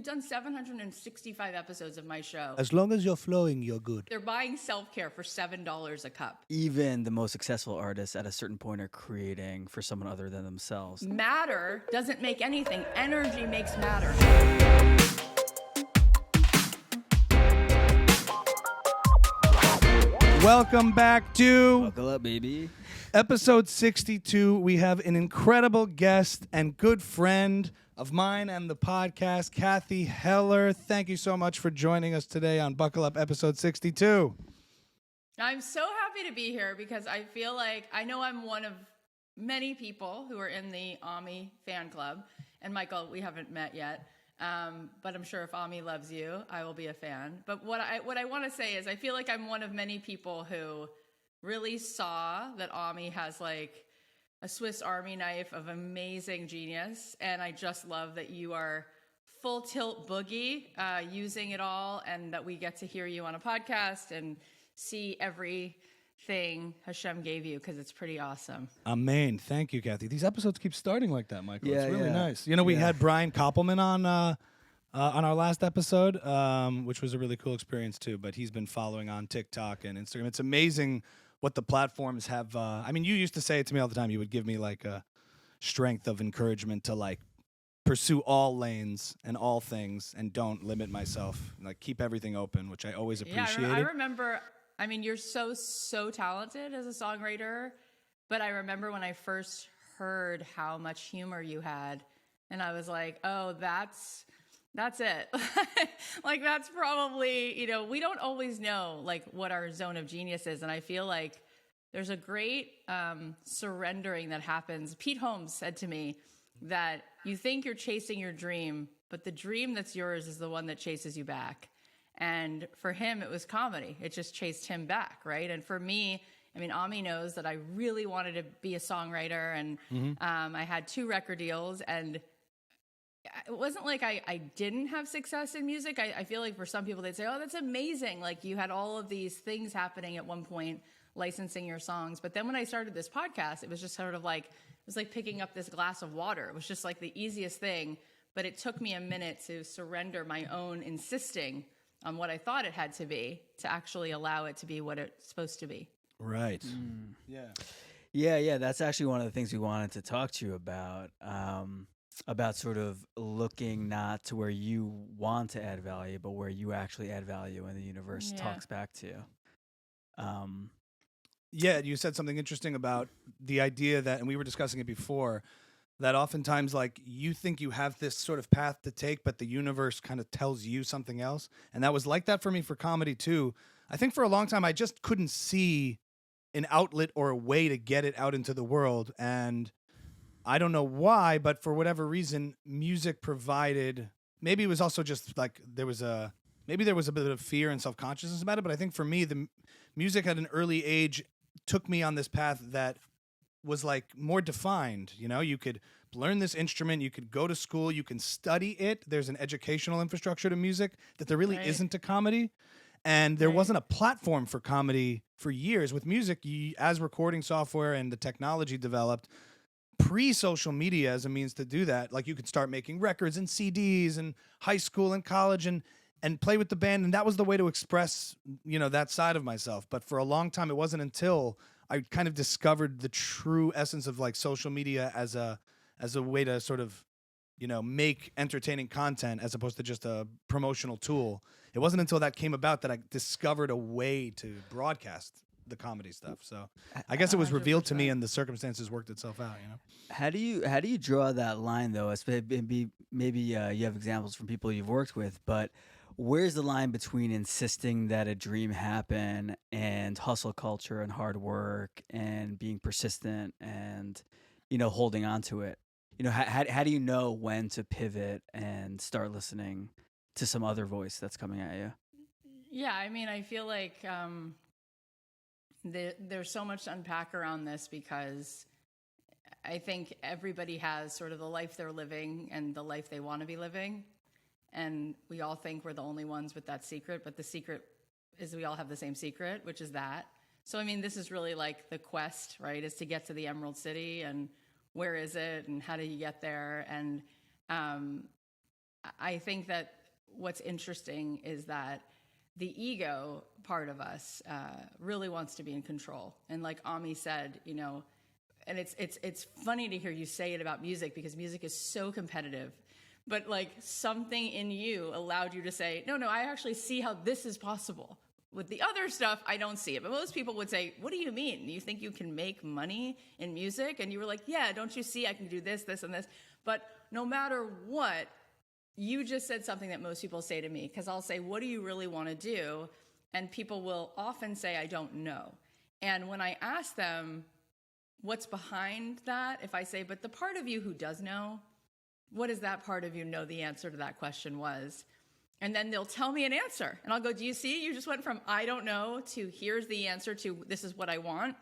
we've done 765 episodes of my show. As long as you're flowing, you're good. They're buying self-care for $7 a cup. Even the most successful artists at a certain point are creating for someone other than themselves. Matter doesn't make anything. Energy makes matter. Welcome back to Buckle up, baby. episode 62. We have an incredible guest and good friend of mine and the podcast, Cathy Heller. Thank you so much for joining us today on Buckle Up episode 62. I'm so happy to be here because I feel like I know I'm one of many people who are in the Ami fan club. And Michael, we haven't met yet. But I'm sure if Ami loves you, I will be a fan. But what I want to say is I feel like I'm one of many people who really saw that Ami has like a Swiss Army knife of amazing genius. And I just love that you are full tilt boogie, using it all, and that we get to hear you on a podcast and see everything Hashem gave you, because it's pretty awesome. Amen. Thank you, Cathy. These episodes keep starting like that, Michael. Yeah, it's really yeah. nice. You know, we had Brian Koppelman on our last episode, which was a really cool experience too. But he's been following on TikTok and Instagram. It's amazing what the platforms have. I mean, you used to say it to me all the time. You would give me like a strength of encouragement to like pursue all lanes and all things and don't limit myself. Like keep everything open, which I always appreciated. Yeah, I remember. I mean, you're so talented as a songwriter, but I remember when I first heard how much humor you had, and I was like, oh, that's it. Like, that's probably, you know, we don't always know like what our zone of genius is. And I feel like there's a great surrendering that happens. Pete Holmes said to me that you think you're chasing your dream, but the dream that's yours is the one that chases you back. And for him, it was comedy. It just chased him back, right? And for me, I mean, Ami knows that I really wanted to be a songwriter, and I had 2 record deals, and it wasn't like I didn't have success in music. I feel like for some people, they'd say, oh, that's amazing. Like you had all of these things happening at one point, licensing your songs. But then when I started this podcast, it was just sort of like, it was like picking up this glass of water. It was just like the easiest thing. But it took me a minute to surrender my own insisting on what I thought it had to be to actually allow it to be what it's supposed to be. Right. Yeah. That's actually one of the things we wanted to talk to you about sort of looking not to where you want to add value, but where you actually add value and the universe talks back to you. Yeah, you said something interesting about the idea that, and we were discussing it before, that oftentimes like you think you have this sort of path to take, but the universe kind of tells you something else. And that was like that for me for comedy too. I think for a long time, I just couldn't see an outlet or a way to get it out into the world. And I don't know why, but for whatever reason, music provided, maybe it was also just like there was a bit of fear and self-consciousness about it. But I think for me, the music at an early age took me on this path that was like more defined. You know, you could learn this instrument, you could go to school, you can study it. There's an educational infrastructure to music that there really isn't to comedy. And there wasn't a platform for comedy for years. With music, as recording software and the technology developed, pre-social media as a means to do that, like you could start making records and CDs in high school and college and play with the band. And that was the way to express, you know, that side of myself. But for a long time, it wasn't until I kind of discovered the true essence of like social media as a way to sort of, you know, make entertaining content as opposed to just a promotional tool. It wasn't until that came about that I discovered a way to broadcast the comedy stuff. So I guess it was revealed to me and the circumstances worked itself out, you know? How do you draw that line though? Maybe you have examples from people you've worked with, but where's the line between insisting that a dream happen and hustle culture and hard work and being persistent and, you know, holding on to it? You know, how do you know when to pivot and start listening to some other voice that's coming at you? Yeah, I mean, I feel like there's so much to unpack around this because I think everybody has sort of the life they're living and the life they want to be living. And we all think we're the only ones with that secret, but the secret is we all have the same secret, which is that. So, I mean, this is really like the quest, right, is to get to the Emerald City, and where is it and how do you get there? And I think that what's interesting is that the ego part of us really wants to be in control. And like Ami said, you know, and it's funny to hear you say it about music because music is so competitive. But like something in you allowed you to say, no, I actually see how this is possible. With the other stuff, I don't see it. But most people would say, what do you mean? You think you can make money in music? And you were like, yeah, don't you see I can do this, this, and this? But no matter what, you just said something that most people say to me, because I'll say, what do you really want to do? And people will often say, I don't know. And when I ask them what's behind that, if I say, but the part of you who does know, what does that part of you know the answer to that question was? And then they'll tell me an answer. And I'll go, do you see? You just went from I don't know to here's the answer to this is what I want.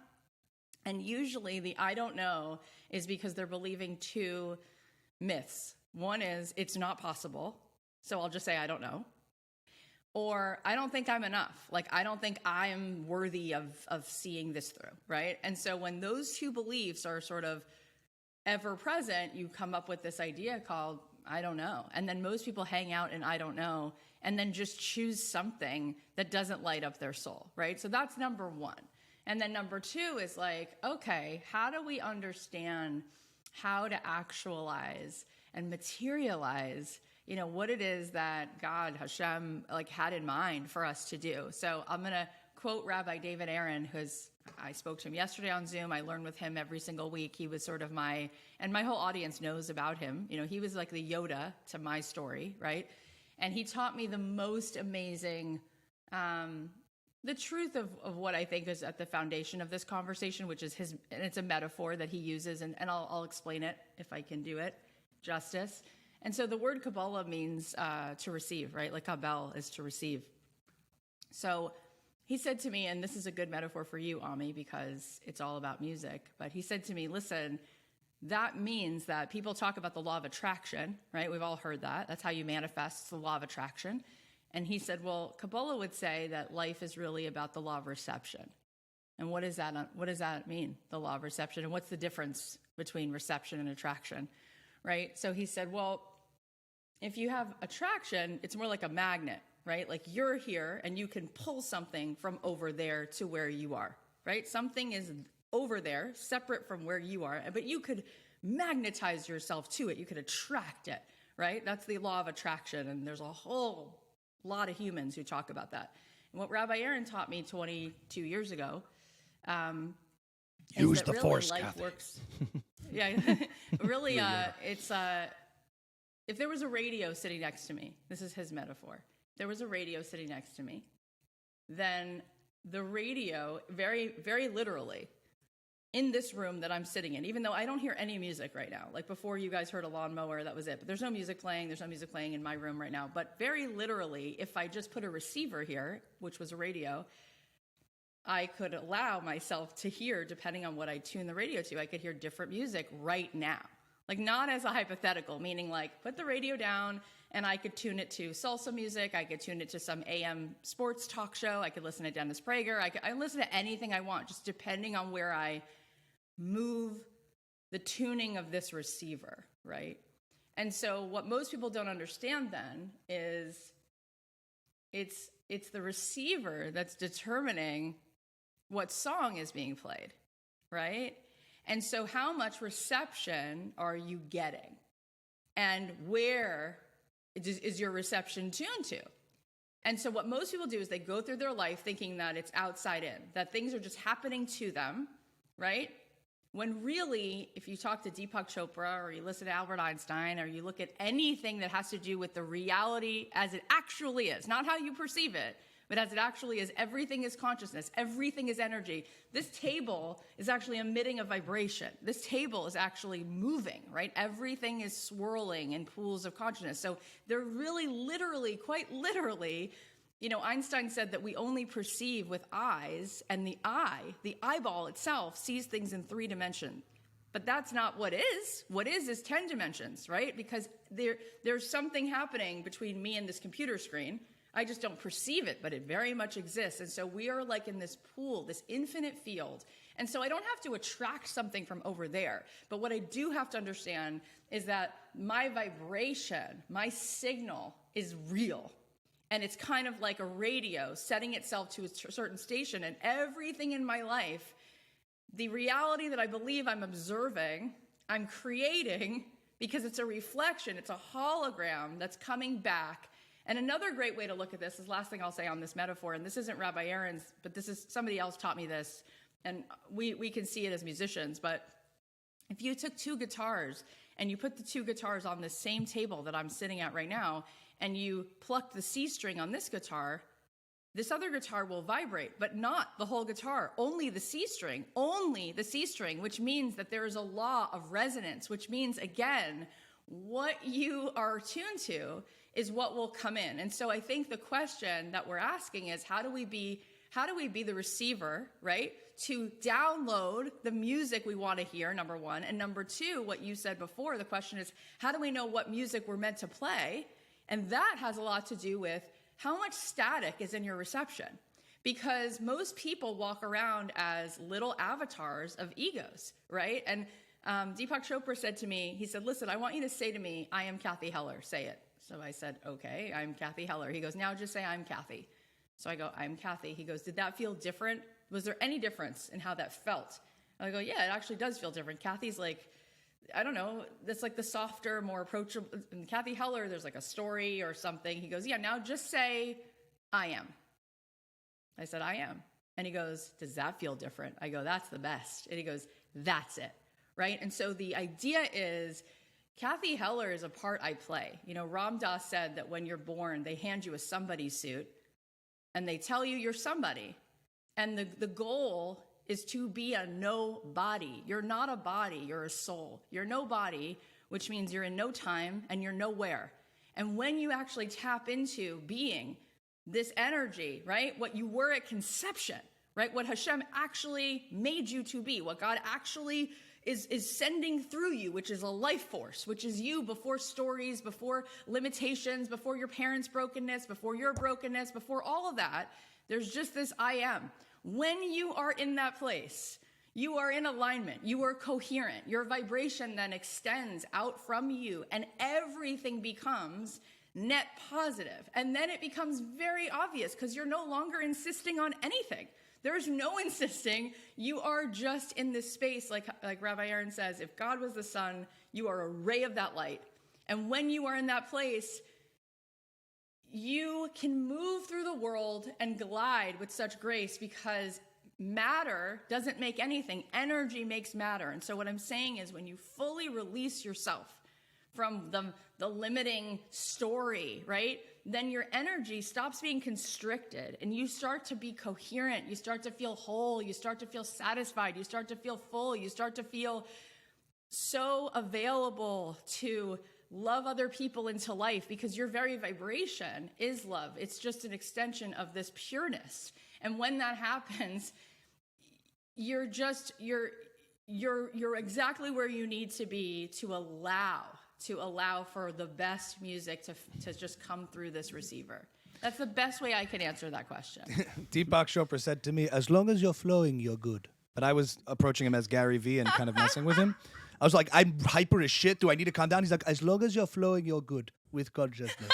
And usually the I don't know is because they're believing two myths. One is it's not possible. So I'll just say I don't know. Or I don't think I'm enough. Like I don't think I'm worthy of seeing this through, right? And so when those two beliefs are sort of ever present, you come up with this idea called I don't know. And then most people hang out in I don't know and then just choose something that doesn't light up their soul, right? So that's number one. And then number two is like, okay, how do we understand how to actualize and materialize, you know, what it is that God, Hashem, like had in mind for us to do? So I'm going to quote Rabbi David Aaron, I spoke to him yesterday on Zoom. I learn with him every single week. He was sort of and my whole audience knows about him. You know, he was like the Yoda to my story, right? And he taught me the most amazing, the truth of what I think is at the foundation of this conversation, which is and it's a metaphor that he uses, and I'll explain it if I can do it justice. And so the word Kabbalah means to receive, right? Like Kabbalah is to receive. So he said to me, and this is a good metaphor for you, Ami, because it's all about music, but he said to me, listen, that means that people talk about the law of attraction, right? We've all heard that. That's how you manifest the law of attraction. And he said, well, Kabbalah would say that life is really about the law of reception. And what does that mean, the law of reception? And what's the difference between reception and attraction, right? So he said, well, if you have attraction, it's more like a magnet, right? Like you're here and you can pull something from over there to where you are, right? Something is over there, separate from where you are, but you could magnetize yourself to it. You could attract it, right? That's the law of attraction. And there's a whole lot of humans who talk about that. And what Rabbi Aaron taught me 22 years ago, use is that the really force, life Cathy. works. Yeah, really, it's if there was a radio sitting next to me, this is his metaphor. There was a radio sitting next to me, then the radio, very, very literally, in this room that I'm sitting in, even though I don't hear any music right now, like before you guys heard a lawnmower, that was it. But there's no music playing. There's no music playing in my room right now. But very literally, if I just put a receiver here, which was a radio, I could allow myself to hear, depending on what I tune the radio to, I could hear different music right now. Like not as a hypothetical, meaning like put the radio down and I could tune it to salsa music. I could tune it to some AM sports talk show. I could listen to Dennis Prager. I listen to anything I want, just depending on where I move the tuning of this receiver, right? And so what most people don't understand then is it's the receiver that's determining what song is being played, right? And so how much reception are you getting? And where is your reception tuned to? And so what most people do is they go through their life thinking that it's outside in, that things are just happening to them, right? When really, if you talk to Deepak Chopra or you listen to Albert Einstein or you look at anything that has to do with the reality as it actually is, not how you perceive it, but as it actually is, everything is consciousness, everything is energy. This table is actually emitting a vibration. This table is actually moving, right? Everything is swirling in pools of consciousness. So they're really literally, quite literally, you know, Einstein said that we only perceive with eyes, and the eyeball itself sees things in 3 dimensions. But that's not what is. What is 10 dimensions, right? Because there's something happening between me and this computer screen, I just don't perceive it, but it very much exists. And so we are like in this pool, this infinite field. And so I don't have to attract something from over there. But what I do have to understand is that my vibration, my signal is real. And it's kind of like a radio setting itself to a certain station. And everything in my life, the reality that I believe I'm observing, I'm creating because it's a reflection. It's a hologram that's coming back. And another great way to look at this is, last thing I'll say on this metaphor, and this isn't Rabbi Aaron's, but this is, somebody else taught me this, and we can see it as musicians, but if you took two guitars and you put the two guitars on the same table that I'm sitting at right now, and you plucked the C string on this guitar, this other guitar will vibrate, but not the whole guitar, only the C string, which means that there is a law of resonance, which means, again, what you are tuned to is what will come in. And so I think the question that we're asking is, how do we be the receiver, right? To download the music we want to hear, number one. And number two, what you said before, the question is, how do we know what music we're meant to play? And that has a lot to do with how much static is in your reception. Because most people walk around as little avatars of egos, right? And Deepak Chopra said to me, he said, listen, I want you to say to me, I am Cathy Heller, say it. So I said, okay, I'm Cathy Heller. He goes, now just say I'm Cathy. So I go, I'm Cathy. He goes, did that feel different? Was there any difference in how that felt? I go, yeah, it actually does feel different. Cathy's like, I don't know, that's like the softer, more approachable. And Cathy Heller, there's like a story or something. He goes, yeah, now just say, I am. I said, I am. And he goes, does that feel different? I go, that's the best. And he goes, that's it, right? And so the idea is, Cathy Heller is a part I play. You know, Ram Dass said that when you're born, they hand you a somebody suit, and they tell you you're somebody. And the goal is to be a nobody. You're not a body, you're a soul. You're nobody, which means you're in no time and you're nowhere. And when you actually tap into being this energy, right? What you were at conception, right? What Hashem actually made you to be, what God actually is sending through you, which is a life force, which is you before stories, before limitations, before your parents' brokenness, before your brokenness, before all of that. There's just this I am. When you are in that place, you are in alignment, you are coherent, your vibration then extends out from you, and everything becomes net positive. And then it becomes very obvious because you're no longer insisting on anything. There's no insisting. You are just in this space, like Rabbi Aaron says, if God was the sun, you are a ray of that light. And when you are in that place, you can move through the world and glide with such grace because matter doesn't make anything. Energy makes matter. And so what I'm saying is, when you fully release yourself from the limiting story, right? Then your energy stops being constricted and you start to be coherent. You start to feel whole. You start to feel satisfied. You start to feel full. You start to feel so available to love other people into life because your very vibration is love. It's just an extension of this pureness. And when that happens, you're exactly where you need to be to allow for the best music to just come through this receiver. That's the best way I can answer that question. Deepak Chopra said to me, as long as you're flowing, you're good. But I was approaching him as Gary Vee and kind of messing with him. I was like, I'm hyper as shit. Do I need to calm down? He's like, as long as you're flowing, you're good with consciousness.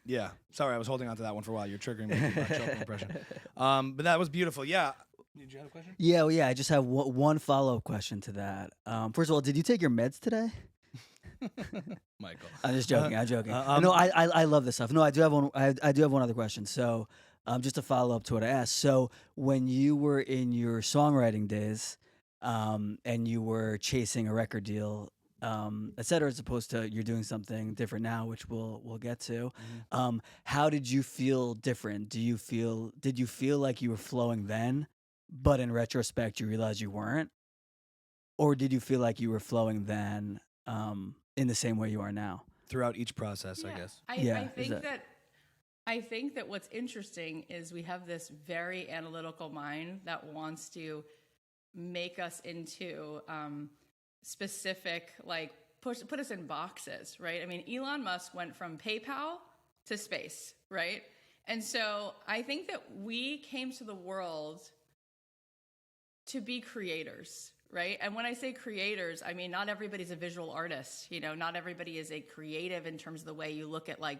Yeah. Sorry, I was holding on to that one for a while. You're triggering me with my Chopra impression. But that was beautiful. Yeah. Did you have a question? Yeah, well, yeah. I just have one follow-up question to that. First of all, did you take your meds today? Michael. I'm just joking. I'm joking. No, I love this stuff. No, I do have one. I do have one other question. So, just to follow up to what I asked. So, when you were in your songwriting days, and you were chasing a record deal, et cetera, as opposed to you're doing something different now, which we'll get to. Mm-hmm. How did you feel different? Did you feel like you were flowing then, but in retrospect you realized you weren't? Or did you feel like you were flowing then, in the same way you are now? Throughout each process, yeah. I guess. I think that what's interesting is we have this very analytical mind that wants to make us into specific like put us in boxes, right? I mean, Elon Musk went from PayPal to space, right? And so I think that we came to the world to be creators, right? And when I say creators, I mean, not everybody's a visual artist, you know, not everybody is a creative in terms of the way you look at like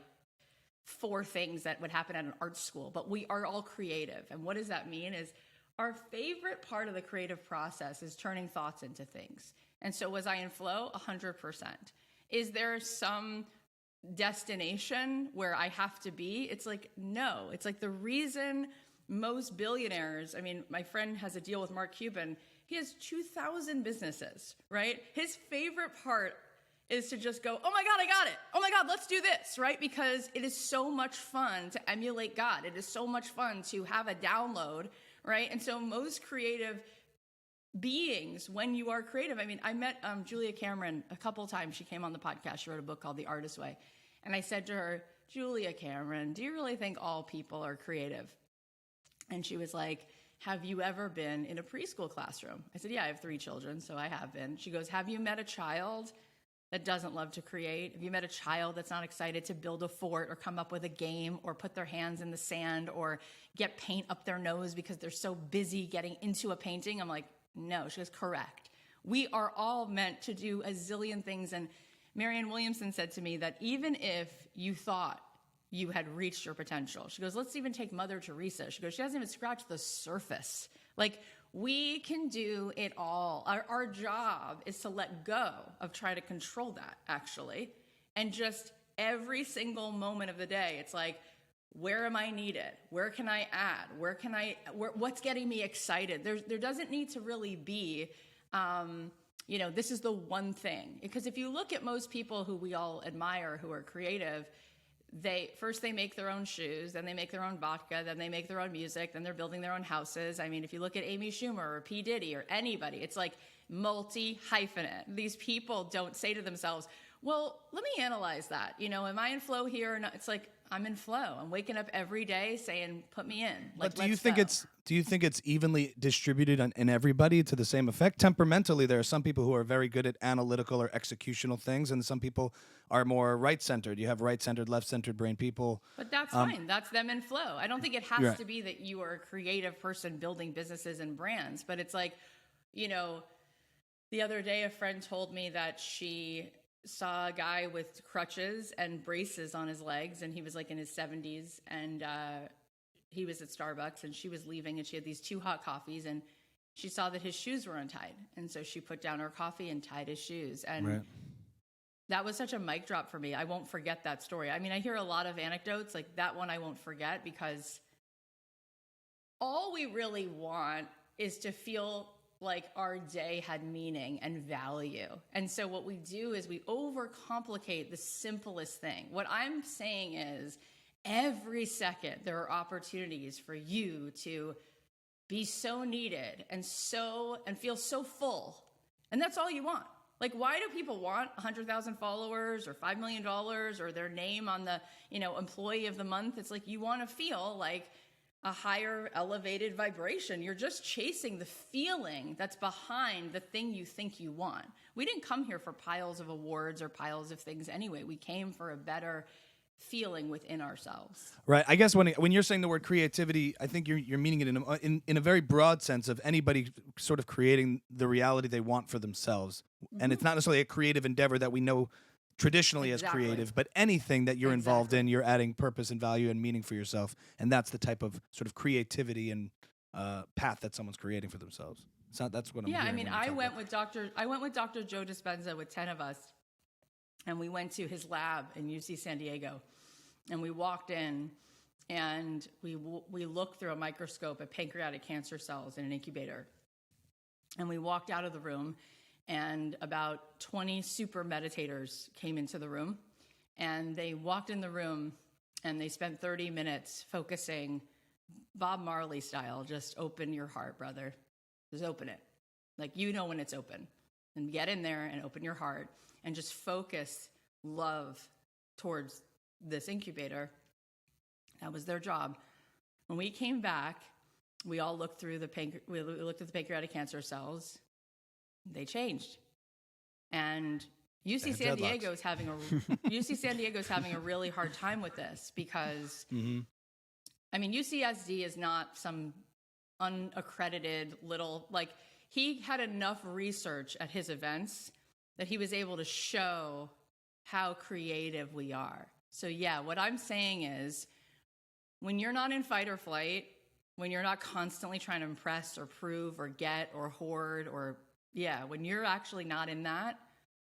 4 things that would happen at an art school, but we are all creative. And what does that mean is our favorite part of the creative process is turning thoughts into things. And so was I in flow? 100%. Is there some destination where I have to be? It's like, no. It's like the reason most billionaires, I mean, my friend has a deal with Mark Cuban. He has 2,000 businesses, right? His favorite part is to just go, oh my God, I got it. Oh my God, let's do this, right? Because it is so much fun to emulate God. It is so much fun to have a download, right? And so most creative beings, when you are creative, I mean, I met Julia Cameron a couple times. She came on the podcast. She wrote a book called The Artist's Way. And I said to her, Julia Cameron, do you really think all people are creative? And she was like, have you ever been in a preschool classroom? I said, yeah, I have 3 children, so I have been. She goes, have you met a child that doesn't love to create? Have you met a child that's not excited to build a fort or come up with a game or put their hands in the sand or get paint up their nose because they're so busy getting into a painting? I'm like, no. She goes, correct. We are all meant to do a zillion things. And Marianne Williamson said to me that even if you thought you had reached your potential, she goes, let's even take Mother Teresa. She goes, she hasn't even scratched the surface. Like, we can do it all. Our job is to let go of trying to control that, actually. And just every single moment of the day, it's like, where am I needed? Where can I add? What's getting me excited? There doesn't need to really be, this is the one thing. Because if you look at most people who we all admire who are creative, they make their own shoes, then they make their own vodka, then they make their own music, then they're building their own houses. I mean, if you look at Amy Schumer or P. Diddy or anybody, it's like multi-hyphenate. These people don't say to themselves, well, let me analyze that. You know, am I in flow here or not? It's like, I'm in flow. I'm waking up every day saying, put me in. Like, but do you think it's evenly distributed in everybody to the same effect? Temperamentally, there are some people who are very good at analytical or executional things, and some people are more right-centered. You have right-centered, left-centered brain people. But that's fine. That's them in flow. I don't think it has to be that you are a creative person building businesses and brands, but it's like, you know, the other day a friend told me that she saw a guy with crutches and braces on his legs, and he was like in his 70s, and he was at Starbucks, and she was leaving, and she had these 2 hot coffees, and she saw that his shoes were untied, and so she put down her coffee and tied his shoes. And that was such a mic drop for me. I won't forget that story. I mean, I hear a lot of anecdotes, like that one I won't forget, because all we really want is to feel like our day had meaning and value. And so what we do is we overcomplicate the simplest thing. What I'm saying is every second there are opportunities for you to be so needed and feel so full. And that's all you want. Like, why do people want 100,000 followers or $5 million or their name on the, employee of the month? It's like, you want to feel like a higher elevated vibration. You're just chasing the feeling that's behind the thing you think you want. We didn't come here for piles of awards or piles of things anyway. We came for a better feeling within ourselves. Right. I guess when you're saying the word creativity, I think you're meaning it in a very broad sense of anybody sort of creating the reality they want for themselves. Mm-hmm. And it's not necessarily a creative endeavor that we know traditionally as creative, but anything that you're involved in, you're adding purpose and value and meaning for yourself, and that's the type of sort of creativity and path that someone's creating for themselves. That's what I'm hearing. Yeah, I mean, I went with Dr. Joe Dispenza with 10 of us, and we went to his lab in UC San Diego, and we walked in, and we looked through a microscope at pancreatic cancer cells in an incubator, and we walked out of the room, and about 20 super meditators came into the room, and they walked in the room and they spent 30 minutes focusing Bob Marley style. Just open your heart, brother. Just open it. Like, when it's open, and get in there and open your heart and just focus love towards this incubator. That was their job. When we came back, we all looked through we looked at the pancreatic cancer cells. They changed. And UC They San have dreadlocks. Diego is having UC San Diego is having a really hard time with this because, I mean, UCSD is not some unaccredited little, like, he had enough research at his events that he was able to show how creative we are. So yeah, what I'm saying is, when you're not in fight or flight, when you're not constantly trying to impress or prove or get or hoard or, when you're actually not in that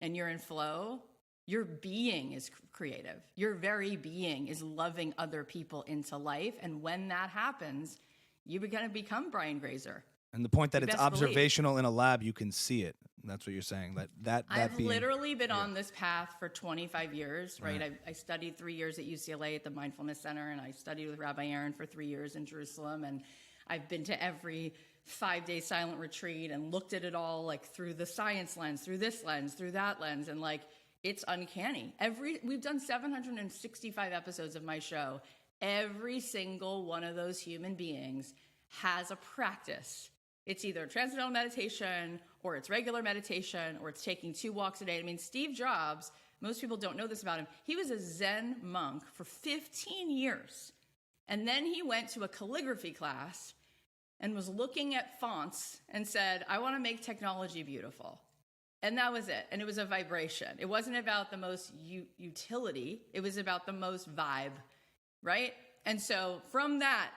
and you're in flow, your being is creative. Your very being is loving other people into life. And when that happens, you're going to become Brian Grazer. And the point that You it's best believe. observational in a lab, you can see it. That's what you're saying. That I've being, literally been on this path for 25 years, right? I studied 3 years at UCLA at the Mindfulness Center, and I studied with Rabbi Aaron for 3 years in Jerusalem. And I've been to every 5-day silent retreat and looked at it all, like, through the science lens, through this lens, through that lens. And, like, it's uncanny. We've done 765 episodes of my show. Every single one of those human beings has a practice. It's either transcendental meditation, or it's regular meditation, or it's taking 2 walks a day. I mean, Steve Jobs, most people don't know this about him. He was a Zen monk for 15 years. And then he went to a calligraphy class and was looking at fonts and said, I want to make technology beautiful. And that was it. And it was a vibration. It wasn't about the most utility. It was about the most vibe, right? And so from that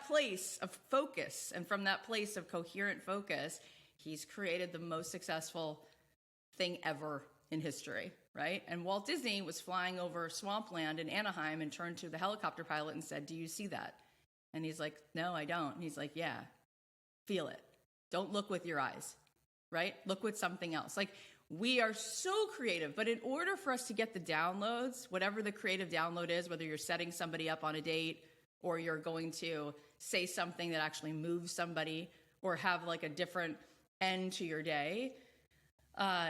place of focus and from that place of coherent focus, he's created the most successful thing ever in history, right? And Walt Disney was flying over swampland in Anaheim and turned to the helicopter pilot and said, do you see that? And he's like, no, I don't. And he's like, yeah, feel it. Don't look with your eyes, right? Look with something else. Like, we are so creative, but in order for us to get the downloads, whatever the creative download is, whether you're setting somebody up on a date or you're going to say something that actually moves somebody or have like a different end to your day,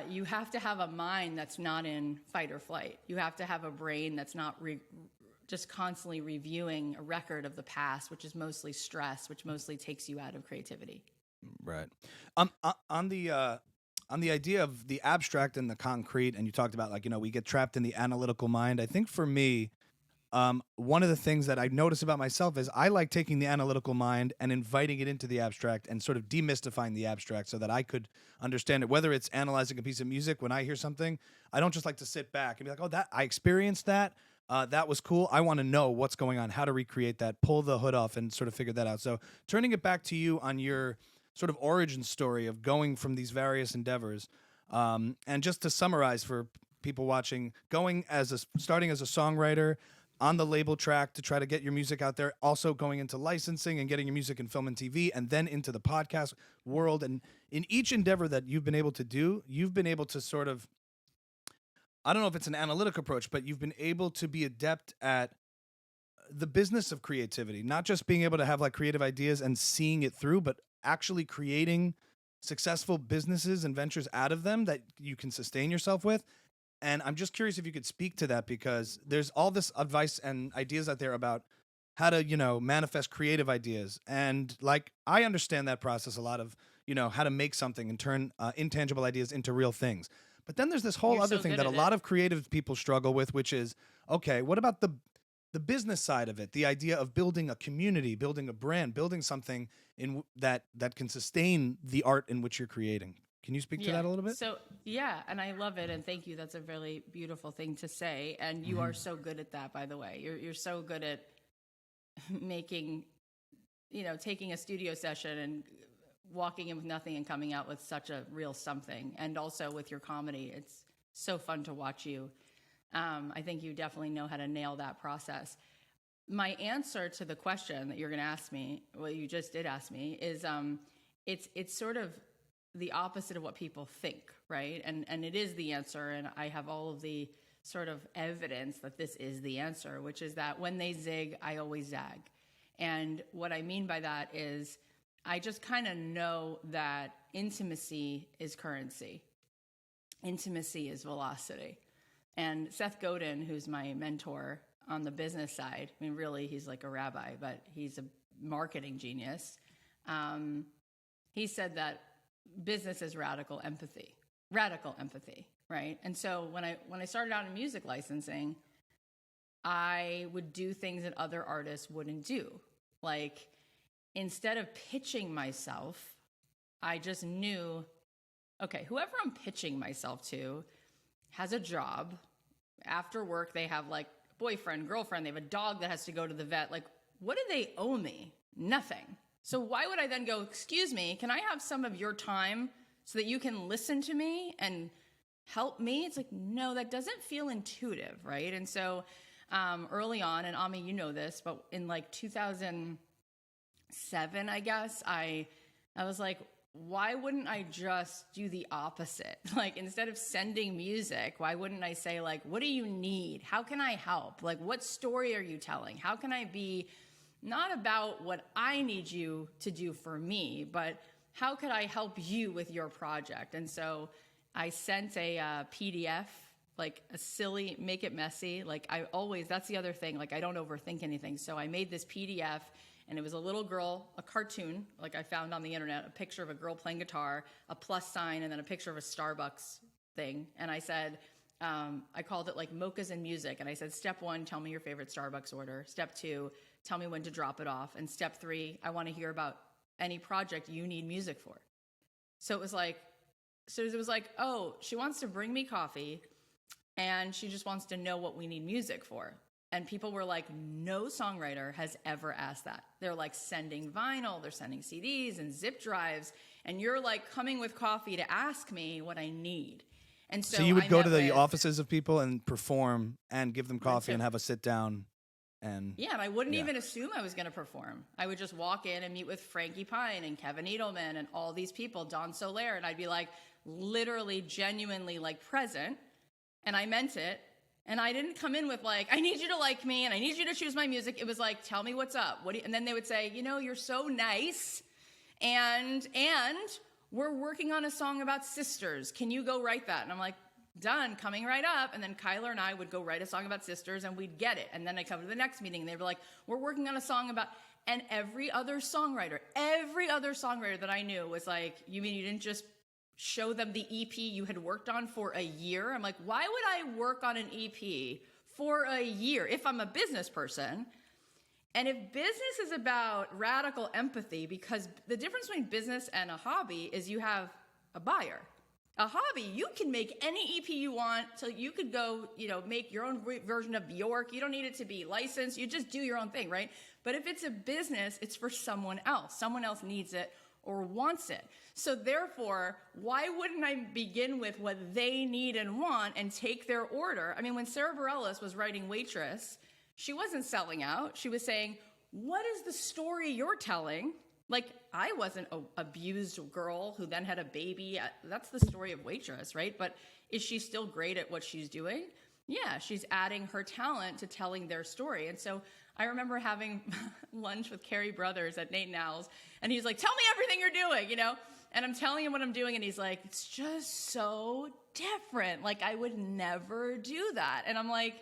you have to have a mind that's not in fight or flight. You have to have a brain that's not just constantly reviewing a record of the past, which is mostly stress, which mostly takes you out of creativity. Right. On the idea of the abstract and the concrete, and you talked about, like, we get trapped in the analytical mind. I think for me, one of the things that I notice about myself is I like taking the analytical mind and inviting it into the abstract and sort of demystifying the abstract so that I could understand it. Whether it's analyzing a piece of music, when I hear something, I don't just like to sit back and be like, oh, that I experienced that. That was cool. I want to know what's going on, how to recreate that, pull the hood off and sort of figure that out. So turning it back to you on your sort of origin story of going from these various endeavors. And just to summarize for people watching, starting as a songwriter on the label track to try to get your music out there, also going into licensing and getting your music in film and TV, and then into the podcast world. And in each endeavor that you've been able to do, you've been able to sort of, I don't know if it's an analytic approach, but you've been able to be adept at the business of creativity, not just being able to have like creative ideas and seeing it through, but actually creating successful businesses and ventures out of them that you can sustain yourself with. And I'm just curious if you could speak to that, because there's all this advice and ideas out there about how to, manifest creative ideas. And like, I understand that process a lot of, how to make something and turn intangible ideas into real things. But then there's this whole You're other so thing good that a at lot it. of creative people struggle with, which is, okay, what about the business side of it? The idea of building a community, building a brand, building something in that can sustain the art in which you're creating. Can you speak to that a little bit? So, yeah, and I love it, and thank you. That's a really beautiful thing to say, and you are so good at that, by the way. You're so good at making, taking a studio session and walking in with nothing and coming out with such a real something. And also with your comedy, it's so fun to watch you. I think you definitely know how to nail that process. My answer to the question that you're going to ask me, well, you just did ask me, is it's sort of the opposite of what people think, right? And it is the answer, and I have all of the sort of evidence that this is the answer, which is that when they zig, I always zag. And what I mean by that is I just kind of know that intimacy is currency. Intimacy is velocity. And Seth Godin, who's my mentor on the business side, I mean, really, he's like a rabbi, but he's a marketing genius. He said that business is radical empathy. Radical empathy. right? And so when I started out in music licensing, I would do things that other artists wouldn't do. Like, instead of pitching myself, I just knew, okay, whoever I'm pitching myself to has a job. After work, they have like boyfriend, girlfriend, they have a dog that has to go to the vet. Like, what do they owe me? Nothing. So why would I then go, excuse me, can I have some of your time so that you can listen to me and help me? It's like, no, that doesn't feel intuitive, right? And so early on, and Ami, you know this, but in like 2007, I guess, I was like, why wouldn't I just do the opposite? Like, instead of sending music, why wouldn't I say, like, what do you need? How can I help? Like, what story are you telling? How can I be not about what I need you to do for me, but how could I help you with your project? And so I sent a PDF, like a silly, make it messy. Like, that's the other thing, like, I don't overthink anything. So I made this PDF, and it was a little girl, a cartoon, like I found on the internet, a picture of a girl playing guitar, a plus sign, and then a picture of a Starbucks thing. And I said, I called it like Mochas and Music. And I said, step 1, tell me your favorite Starbucks order. Step 2, tell me when to drop it off. And step 3, I want to hear about any project you need music for. So it was like, oh, she wants to bring me coffee, and she just wants to know what we need music for. And people were like, no songwriter has ever asked that. They're like sending vinyl, they're sending CDs and zip drives, and you're like coming with coffee to ask me what I need. And so you would go to the offices of people and perform and give them coffee and have a sit down. And I wouldn't even assume I was going to perform. I would just walk in and meet with Frankie Pine and Kevin Edelman and all these people, Don Soler, and I'd be like literally, genuinely like present, and I meant it. And I didn't come in with like, I need you to like me and I need you to choose my music. It was like, tell me what's up. And then they would say, you're so nice. And we're working on a song about sisters. Can you go write that? And I'm like, done, coming right up. And then Kyler and I would go write a song about sisters, and we'd get it. And then I come to the next meeting, and they'd be like, we're working on a song about, and every other songwriter that I knew was like, you mean you didn't just show them the EP you had worked on for a year? I'm like, why would I work on an EP for a year if I'm a business person? And if business is about radical empathy, because the difference between business and a hobby is you have a buyer. A hobby, you can make any EP you want, so you could go, make your own version of Bjork. You don't need it to be licensed. You just do your own thing, right? But if it's a business, it's for someone else. Someone else needs it or wants it. So therefore, why wouldn't I begin with what they need and want and take their order? I mean, when Sarah Bareilles was writing Waitress, she wasn't selling out. She was saying, what is the story you're telling? Like, I wasn't an abused girl who then had a baby. That's the story of Waitress, right? But is she still great at what she's doing? Yeah, she's adding her talent to telling their story. And so I remember having lunch with Carrie Brothers at Nate and Al's, and he's like, tell me everything you're doing, And I'm telling him what I'm doing, and he's like, it's just so different. Like, I would never do that. And I'm like,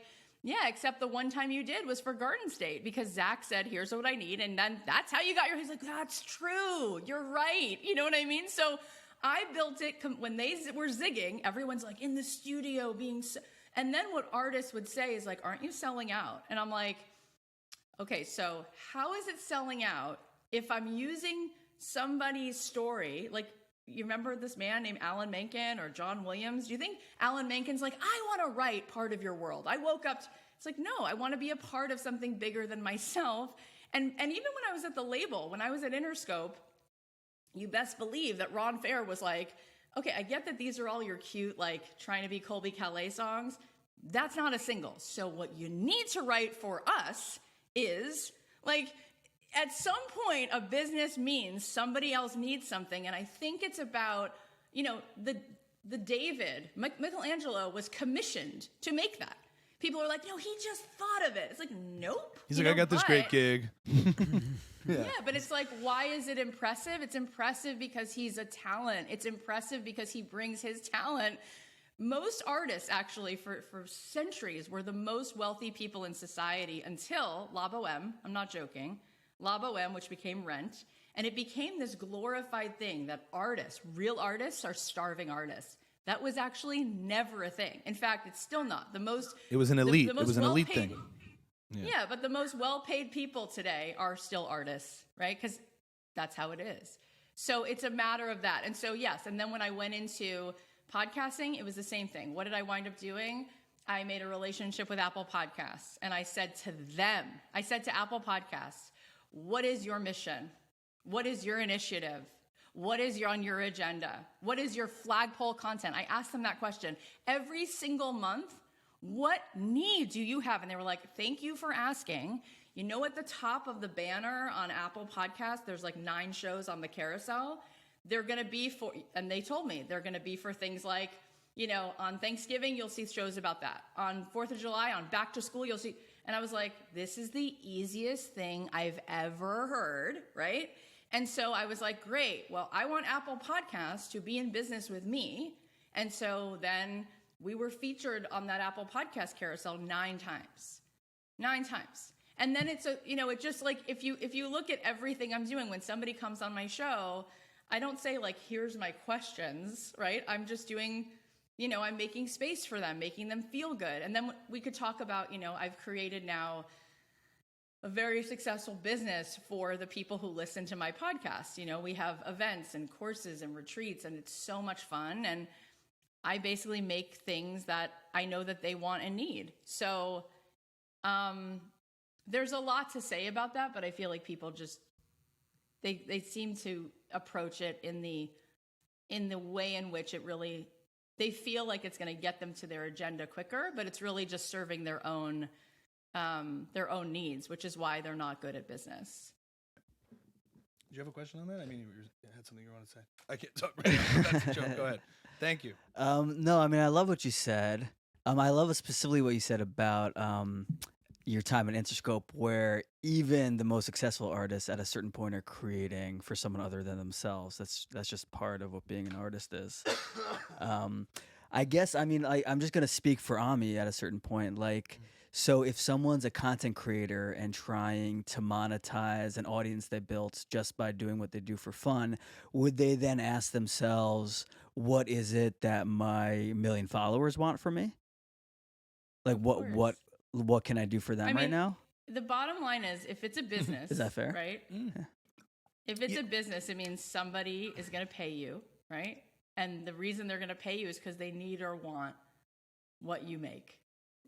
yeah, except the one time you did was for Garden State, because Zach said, here's what I need, and then that's how you got he's like, that's true, you're right. You know what I mean? So I built it, when they were zigging, everyone's like in the studio and then what artists would say is like, aren't you selling out? And I'm like, okay, so how is it selling out if I'm using somebody's story? Like, you remember this man named Alan Menken or John Williams? Do you think Alan Menken's like, I want to write part of your world? I woke up, it's like, no, I want to be a part of something bigger than myself. And even when I was at the label, when I was at Interscope, you best believe that Ron Fair was like, okay, I get that these are all your cute, like, trying to be Colby Calais songs. That's not a single. So what you need to write for us is, like, at some point, a business means somebody else needs something. And I think it's about, the David, Michelangelo was commissioned to make that. People are like, no, he just thought of it. It's like, nope. He's like, I got this great gig. Yeah, but it's like, why is it impressive? It's impressive because he's a talent. It's impressive because he brings his talent. Most artists, actually, for centuries, were the most wealthy people in society until La Boheme. I'm not joking. La Boheme, which became Rent. And it became this glorified thing that artists, real artists, are starving artists. That was actually never a thing. In fact, it's still not. It was an elite. It was an elite thing. Yeah, but the most well-paid people today are still artists, right? Because that's how it is. So it's a matter of that. And so, yes. And then when I went into podcasting, it was the same thing. What did I wind up doing? I made a relationship with Apple Podcasts. And I said to Apple Podcasts, what is your mission? What is your initiative? What is on your agenda? What is your flagpole content? I asked them that question every single month. What need do you have? And they were like, thank you for asking. You know, at the top of the banner on Apple Podcasts, there's like 9 shows on the carousel. They're going to be for, and they told me they're going to be for things like, you know, on Thanksgiving, you'll see shows about that. On 4th of July, on back to school, you'll see. And I was like, this is the easiest thing I've ever heard, right? And so I was like, great. Well, I want Apple Podcasts to be in business with me. And so then we were featured on that Apple Podcast carousel 9 times. 9 times. And then it's it just like, if you look at everything I'm doing, when somebody comes on my show, I don't say like, here's my questions, right? I'm just doing, I'm making space for them, making them feel good. And then we could talk about, I've created now a very successful business for the people who listen to my podcast. We have events and courses and retreats, and it's so much fun. And I basically make things that I know that they want and need. So there's a lot to say about that, but I feel like people just, they seem to approach it in the way in which it really, they feel like it's going to get them to their agenda quicker, but it's really just serving their own needs, which is why they're not good at business. Did you have a question on that? I mean, you had something you want to say. I can't talk right now, but that's a joke. Go ahead. Thank you. No, I mean, I love what you said. I love specifically what you said about your time at Interscope, where even the most successful artists at a certain point are creating for someone other than themselves. That's just part of what being an artist is. I guess, I mean, I'm just going to speak for Ami at a certain point. Like, so if someone's a content creator and trying to monetize an audience they built just by doing what they do for fun, would they then ask themselves, what is it that my million followers want from me? Like, what can I do for them right now? The bottom line is, if it's a business, is that fair? Right? Yeah. If it's a business, it means somebody is going to pay you, right? And the reason they're going to pay you is because they need or want what you make,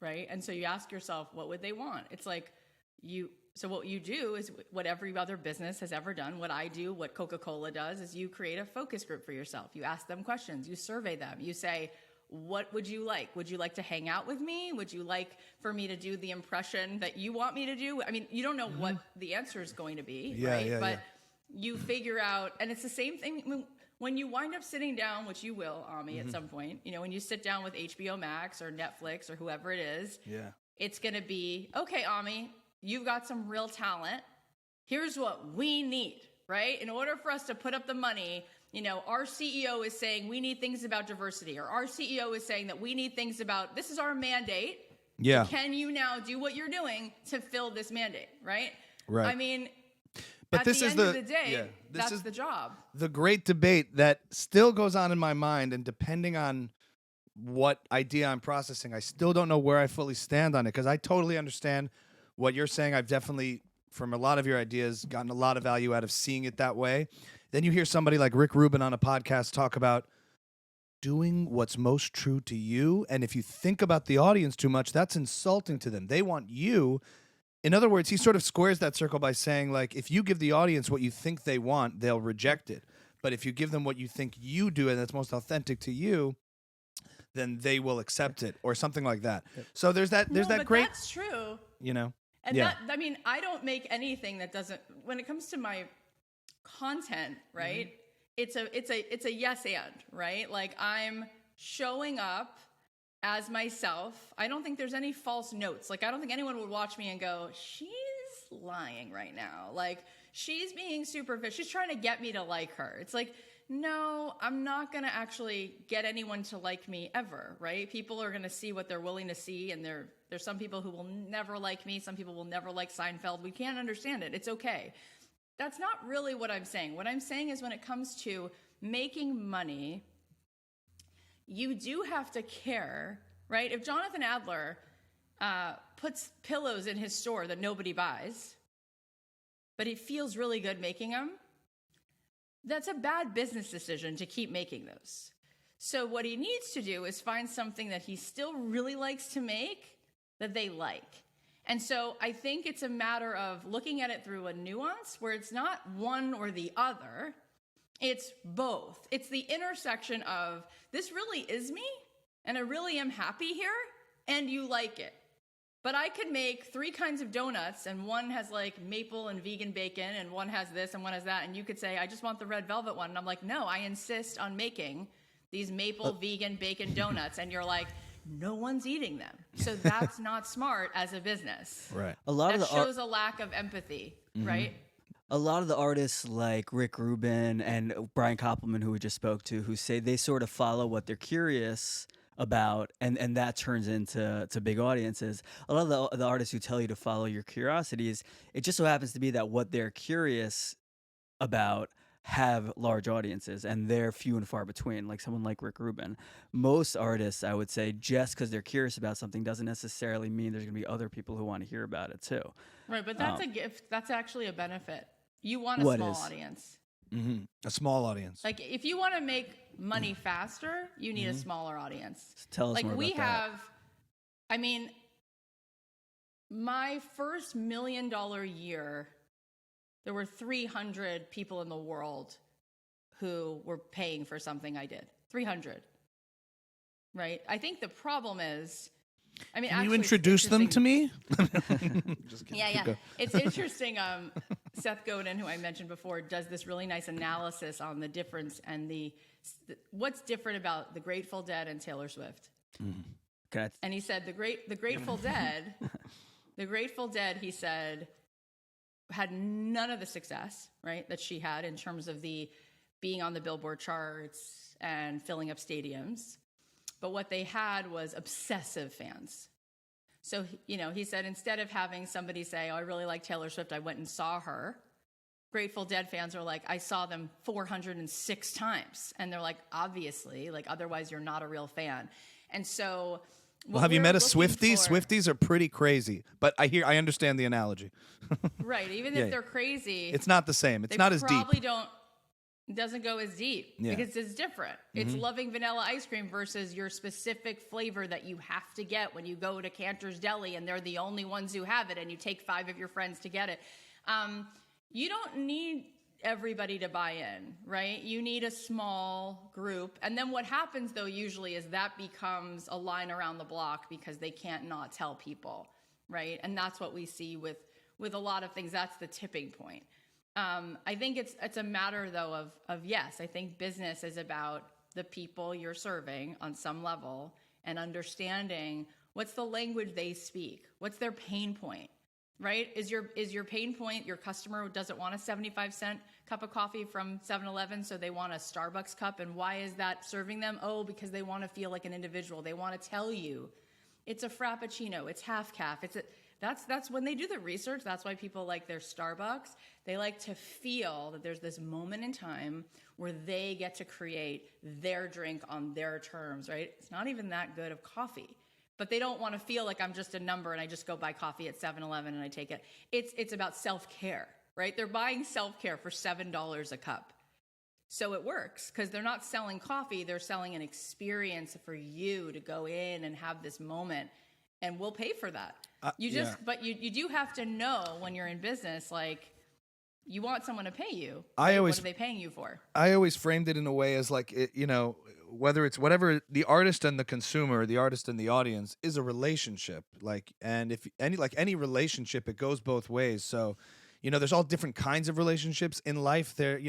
right? And so you ask yourself, what would they want? It's like so what you do is what every other business has ever done. What I do, what Coca-Cola does, is you create a focus group for yourself. You ask them questions, you survey them, you say, what would you like? Would you like to hang out with me? Would you like for me to do the impression that you want me to do? I mean, you don't know what the answer is going to be, right? But you figure out, and it's the same thing when you wind up sitting down, which you will, Ami, at some point, when you sit down with HBO Max or Netflix or whoever it is, it's going to be, okay, Ami, you've got some real talent. Here's what we need, right? In order for us to put up the money, our CEO is saying we need things about diversity, or our CEO is saying that we need things about, this is our mandate. Yeah. Can you now do what you're doing to fill this mandate, right? Right. I mean, but at this the is end of the day, this that's is the job. The great debate that still goes on in my mind, and depending on what idea I'm processing, I still don't know where I fully stand on it, because I totally understand what you're saying. I've definitely, from a lot of your ideas, gotten a lot of value out of seeing it that way. Then you hear somebody like Rick Rubin on a podcast talk about doing what's most true to you. And if you think about the audience too much, that's insulting to them. They want you. In other words, he sort of squares that circle by saying, like, if you give the audience what you think they want, they'll reject it. But if you give them what you think you do and that's most authentic to you, then they will accept it, or something like that. So there's that great, that's true. And that, I mean, I don't make anything that doesn't, when it comes to my content, right? It's a yes and, right? Like, I'm showing up as myself. I don't think there's any false notes. Like, I don't think anyone would watch me and go, she's lying right now. Like, she's being superficial. She's trying to get me to like her. It's like, no, I'm not going to actually get anyone to like me ever, right? People are going to see what they're willing to see, and there's some people who will never like me. Some people will never like Seinfeld. We can't understand it. It's okay. That's not really what I'm saying. What I'm saying is, when it comes to making money, you do have to care, right? If Jonathan Adler puts pillows in his store that nobody buys, but he feels really good making them, that's a bad business decision to keep making those. So what he needs to do is find something that he still really likes to make that they like. And so I think it's a matter of looking at it through a nuance where it's not one or the other, it's both. It's the intersection of this really is me and I really am happy here and you like it. But I could make 3 kinds of donuts and one has like maple and vegan bacon and one has this and one has that. And you could say, I just want the red velvet one. And I'm like, no, I insist on making these maple vegan bacon donuts. And you're like, no one's eating them. So that's not smart as a business. Right. That shows a lack of empathy, right? A lot of the artists like Rick Rubin and Brian Koppelman, who we just spoke to, who say they sort of follow what they're curious about, and that turns into big audiences. A lot of the artists who tell you to follow your curiosities, it just so happens to be that what they're curious about have large audiences, and they're few and far between, like someone like Rick Rubin. Most artists, I would say, just because they're curious about something doesn't necessarily mean there's going to be other people who want to hear about it too. Right, but that's a gift. That's actually a benefit. You want a small audience. Mm-hmm. A small audience. Like, if you want to make money faster, you need a smaller audience. Tell us like more about we that. have, I mean, my first $1 million year, there were 300 people in the world who were paying for something I did. 300. Right? I think the problem is, I mean, Can you actually, introduce them to me? Just kidding. Yeah. It's interesting. Seth Godin, who I mentioned before, does this really nice analysis on the difference and what's different about the Grateful Dead and Taylor Swift. Okay. And he said the Grateful Dead, he said, had none of the success, right, that she had in terms of the being on the Billboard charts and filling up stadiums. But what they had was obsessive fans. So, he said, instead of having somebody say, oh, I really like Taylor Swift, I went and saw her, Grateful Dead fans are like, I saw them 406 times. And they're like, obviously, like, otherwise you're not a real fan. And so... Well, have you met a Swiftie? Swifties are pretty crazy, but I understand the analogy. Right, even if they're crazy... It's not the same. It's not as deep. Doesn't go as deep because it's different. It's loving vanilla ice cream versus your specific flavor that you have to get when you go to Cantor's Deli and they're the only ones who have it and you take 5 of your friends to get it. You don't need everybody to buy in, right? You need a small group. And then what happens, though, usually is that becomes a line around the block because they can't not tell people, right? And that's what we see with a lot of things. That's the tipping point. I think it's a matter, though, of yes, I think business is about the people you're serving on some level and understanding what's the language they speak, what's their pain point, right? Is your pain point your customer doesn't want a 75-cent cup of coffee from 7-Eleven, so they want a Starbucks cup, and why is that serving them? Oh, because they want to feel like an individual. They want to tell you it's a Frappuccino, it's half calf, That's when they do the research. That's why people like their Starbucks. They like to feel that there's this moment in time where they get to create their drink on their terms, right? It's not even that good of coffee, but they don't want to feel like I'm just a number and I just go buy coffee at 7-Eleven and I take it. It's about self-care, right? They're buying self-care for $7 a cup. So it works because they're not selling coffee. They're selling an experience for you to go in and have this moment, and we'll pay for that. But you do have to know when you're in business, like, you want someone to pay you. Right? What are they paying you for? I always framed it in a way as like, whether it's whatever the artist and the consumer, the artist and the audience is a relationship. Like, and if any relationship, it goes both ways. So, there's all different kinds of relationships in life. There,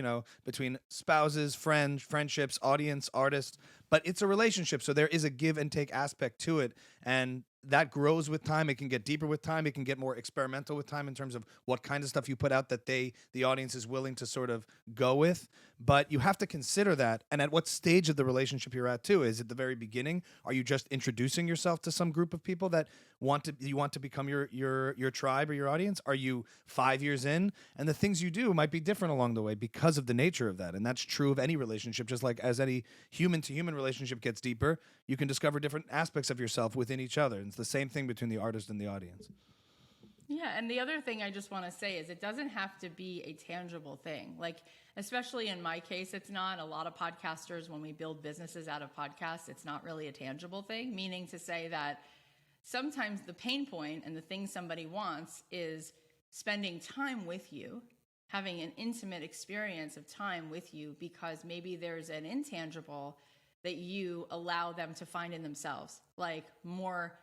between spouses, friendships, audience, artists, but it's a relationship. So there is a give and take aspect to it. And that grows with time. It can get deeper with time. It can get more experimental with time in terms of what kind of stuff you put out that the audience is willing to sort of go with. But you have to consider that. And at what stage of the relationship you're at too. Is it the very beginning? Are you just introducing yourself to some group of people that want to become your tribe or your audience? Are you 5 years in? And the things you do might be different along the way because of the nature of that. And that's true of any relationship. Just like as any human to human relationship gets deeper, you can discover different aspects of yourself within each other. And it's the same thing between the artist and the audience. Yeah, and the other thing I just want to say is it doesn't have to be a tangible thing. Like, especially in my case, it's not. A lot of podcasters, when we build businesses out of podcasts, it's not really a tangible thing, meaning to say that sometimes the pain point and the thing somebody wants is spending time with you, having an intimate experience of time with you, because maybe there's an intangible that you allow them to find in themselves, like more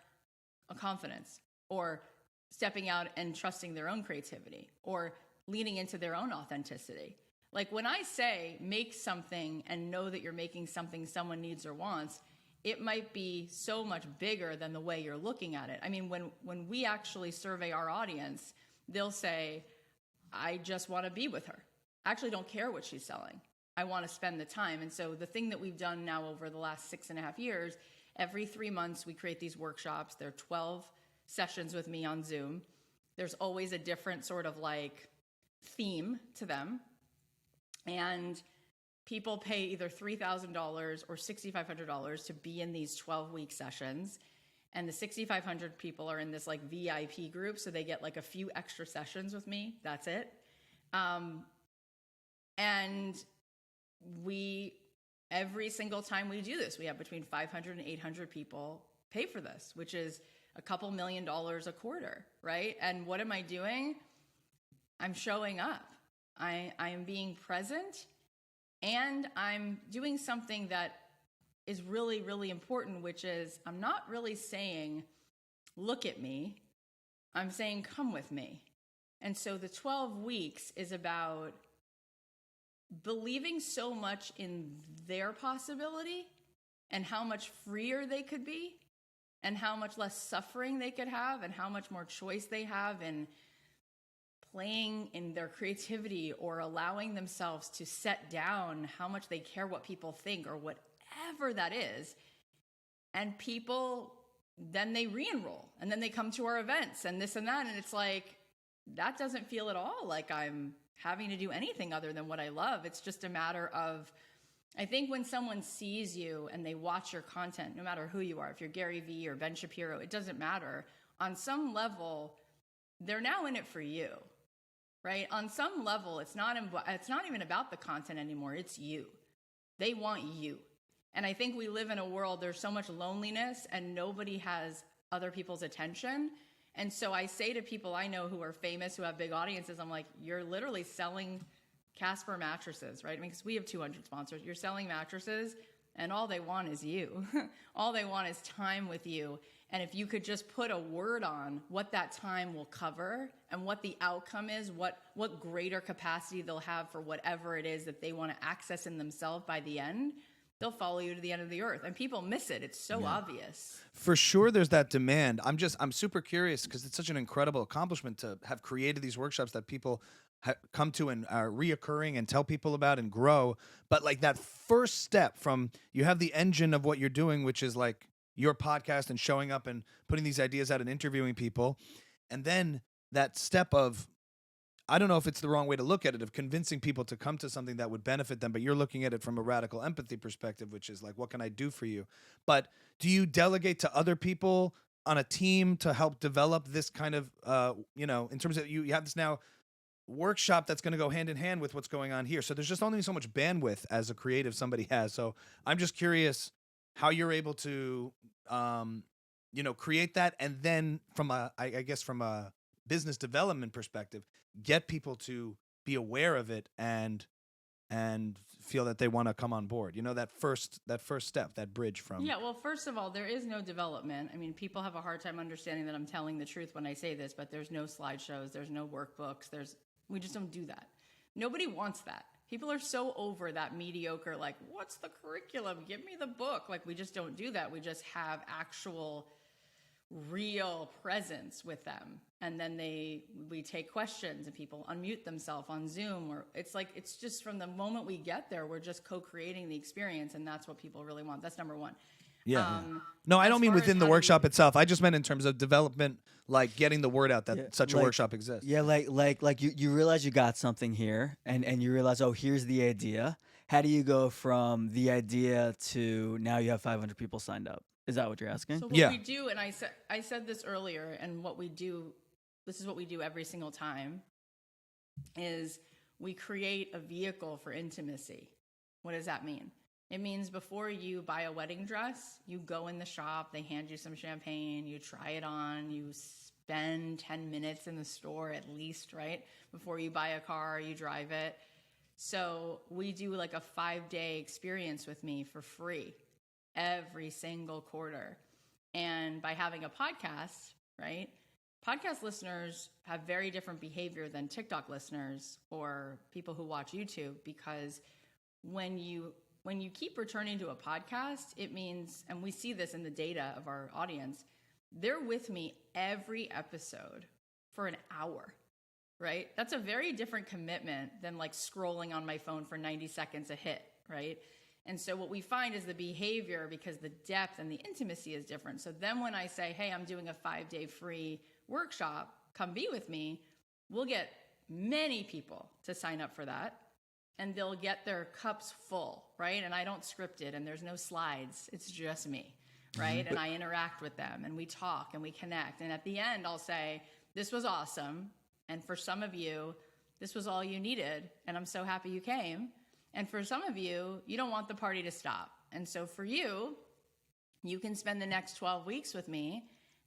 confidence, or stepping out and trusting their own creativity, or leaning into their own authenticity. Like when I say make something and know that you're making something someone needs or wants, it might be so much bigger than the way you're looking at it. I mean, when we actually survey our audience, they'll say, I just want to be with her. I actually don't care what she's selling. I want to spend the time. And so the thing that we've done now over the last 6.5 years, every 3 months we create these workshops. There are 12 sessions with me on Zoom. There's always a different sort of like theme to them. And people pay either $3,000 or $6,500 to be in these 12-week sessions. And the 6,500 people are in this like VIP group, so they get like a few extra sessions with me. That's it. And every single time we do this, we have between 500 and 800 people pay for this, which is a couple $1 million a quarter, right? And what am I doing? I'm showing up. I am being present, and I'm doing something that is really, really important, which is I'm not really saying, look at me. I'm saying, come with me. And so the 12 weeks is about believing so much in their possibility and how much freer they could be and how much less suffering they could have and how much more choice they have in playing in their creativity or allowing themselves to set down how much they care what people think or whatever that is. And people, then they re-enroll and then they come to our events and this and that. And it's like, that doesn't feel at all like I'm having to do anything other than what I love. It's just a matter of, I think when someone sees you and they watch your content, no matter who you are, if you're Gary Vee or Ben Shapiro, it doesn't matter. On some level, they're now in it for you, right? On some level, it's not even about the content anymore. It's you. They want you. And I think we live in a world, there's so much loneliness and nobody has other people's attention. And so I say to people I know who are famous, who have big audiences, I'm like, you're literally selling Casper mattresses, right? I mean, because we have 200 sponsors. You're selling mattresses, and all they want is you. All they want is time with you. And if you could just put a word on what that time will cover and what the outcome is, what greater capacity they'll have for whatever it is that they want to access in themselves by the end, they'll follow you to the end of the earth. And people miss it. It's so obvious. For sure, there's that demand. I'm super curious because it's such an incredible accomplishment to have created these workshops that people come to and are reoccurring and tell people about and grow. But like that first step from you have the engine of what you're doing, which is like your podcast and showing up and putting these ideas out and interviewing people. And then that step of, I don't know if it's the wrong way to look at it, of convincing people to come to something that would benefit them, but you're looking at it from a radical empathy perspective, which is like, what can I do for you? But do you delegate to other people on a team to help develop this kind of, in terms of you have this now workshop that's going to go hand in hand with what's going on here. So there's just only so much bandwidth as a creative somebody has. So I'm just curious how you're able to, create that. And then from a business development perspective, get people to be aware of it and feel that they want to come on board. That first step, that bridge from. Yeah, well, first of all, there is no development. I mean, people have a hard time understanding that I'm telling the truth when I say this, but there's no slideshows, there's no workbooks, we just don't do that. Nobody wants that. People are so over that mediocre, like, what's the curriculum? Give me the book. Like, we just don't do that. We just have actual real presence with them. And then we take questions and people unmute themselves on Zoom, or it's just from the moment we get there, we're just co-creating the experience. And that's what people really want. That's number one. Yeah. No, I don't mean within the workshop itself. I just meant in terms of development, like getting the word out that such a workshop exists. Yeah, like you realize you got something here, and you realize, oh, here's the idea. How do you go from the idea to now you have 500 people signed up? Is that what you're asking? So what we do, and I said this earlier, and what we do, this is what we do every single time, is we create a vehicle for intimacy. What does that mean? It means before you buy a wedding dress, you go in the shop, they hand you some champagne, you try it on, you spend 10 minutes in the store at least, right? Before you buy a car, you drive it. So we do like a 5-day experience with me for free every single quarter. And by having a podcast, right? Podcast listeners have very different behavior than TikTok listeners or people who watch YouTube, because when you keep returning to a podcast, it means, and we see this in the data of our audience, they're with me every episode for an hour, right? That's a very different commitment than like scrolling on my phone for 90 seconds a hit, right? And so what we find is the behavior, because the depth and the intimacy is different. So then when I say, hey, I'm doing a 5-day free workshop, come be with me, we'll get many people to sign up for that. And they'll get their cups full, right? And I don't script it, and there's no slides. It's just me, right? And I interact with them, and we talk, and we connect. And at the end, I'll say, this was awesome. And for some of you, this was all you needed. And I'm so happy you came. And for some of you, you don't want the party to stop. And so for you, you can spend the next 12 weeks with me.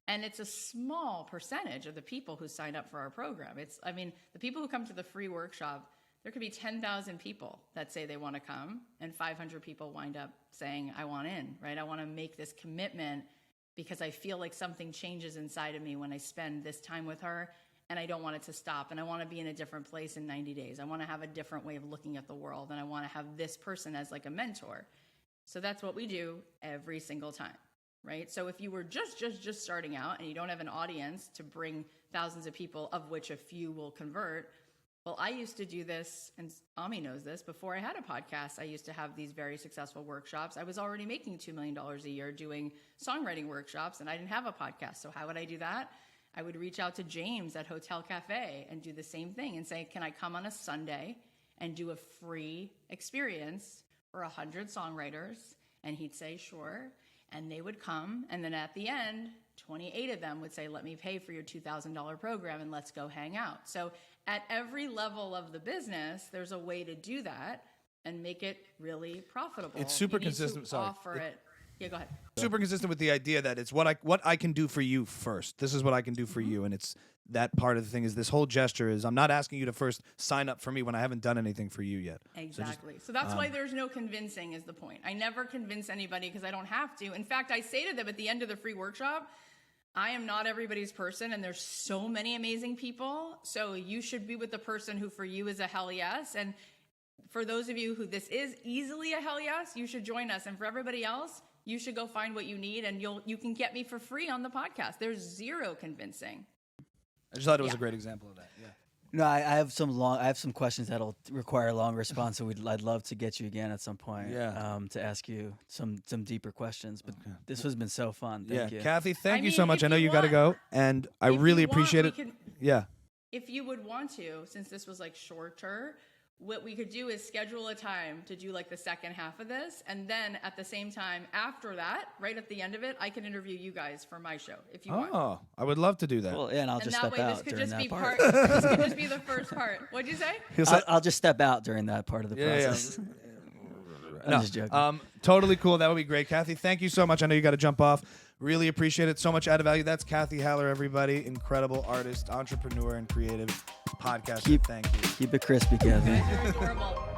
And it's a small percentage of the people who sign up for our program. The people who come to the free workshop, there could be 10,000 people that say they want to come, and 500 people wind up saying, I want in, right? I want to make this commitment because I feel like something changes inside of me when I spend this time with her, and I don't want it to stop, and I want to be in a different place in 90 days. I want to have a different way of looking at the world, and I want to have this person as like a mentor. So that's what we do every single time, right? So if you were just starting out and you don't have an audience to bring thousands of people, of which a few will convert, well, I used to do this, and Ami knows this, before I had a podcast, I used to have these very successful workshops. I was already making $2 million a year doing songwriting workshops, and I didn't have a podcast. So how would I do that? I would reach out to James at Hotel Cafe and do the same thing and say, can I come on a Sunday and do a free experience for 100 songwriters? And he'd say, sure. And they would come, and then at the end, 28 of them would say, let me pay for your $2,000 program and let's go hang out. So at every level of the business, there's a way to do that and make it really profitable. It's super consistent. Yeah, go ahead. Super consistent with the idea that it's what I can do for you first. This is what I can do for you. And it's that part of the thing is this whole gesture is I'm not asking you to first sign up for me when I haven't done anything for you yet. Exactly. So that's why there's no convincing is the point. I never convince anybody because I don't have to. In fact, I say to them at the end of the free workshop, I am not everybody's person, and there's so many amazing people. So you should be with the person who for you is a hell yes. And for those of you who this is easily a hell yes, you should join us. And for everybody else, you should go find what you need, and you can get me for free on the podcast. There's zero convincing. I just thought it was a great example of that. Yeah. No, I have some questions that'll require a long response, so I'd love to get you again at some point. To ask you some deeper questions. But this has been so fun. Thank you, Cathy. Thank you so much. I know you got to go, and I really appreciate it. If you would want to, since this was like shorter, what we could do is schedule a time to do like the second half of this, and then at the same time after that, right at the end of it, I can interview you guys for my show if you want. Oh, I would love to do that. Well, yeah, and I'll just step out during that part. This could just be the first part. What'd you say? I'll just step out during that part of the process. I'm just joking. Totally cool. That would be great. Cathy, thank you so much. I know you got to jump off. Really appreciate it. So much added value. That's Cathy Heller, everybody. Incredible artist, entrepreneur, and creative podcaster. Thank you. Keep it crispy, Cathy. You guys are adorable.